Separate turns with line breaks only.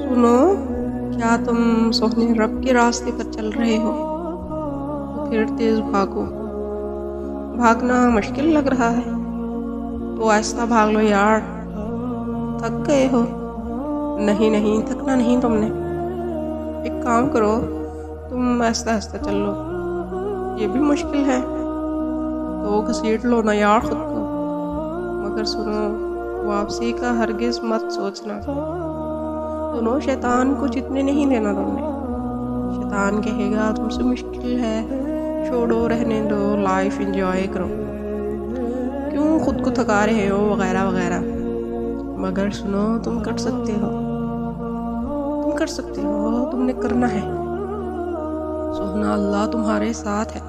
सुनो, क्या तुम सोहने रब के रास्ते पर चल रहे हो? तो फिर तेज भागो। भागना मुश्किल लग रहा है तो ऐसा भाग लो यार। थक गए हो? नहीं नहीं, थकना नहीं तुमने। एक काम करो, तुम आहिस्ता आहिस्ता चल लो। ये भी मुश्किल है तो घसीट लो ना यार खुद को। मगर सुनो, वापसी का हरगिज मत सोचना। सुनो, शैतान को जितने नहीं देना तुमने। शैतान कहेगा तुमसे मुश्किल है, छोड़ो, रहने दो, लाइफ एंजॉय करो, क्यों खुद को थका रहे हो, वगैरह वगैरह। मगर सुनो, तुम कर सकते हो, तुम कर सकते हो, तुमने करना है। सोहना, अल्लाह तुम्हारे साथ है।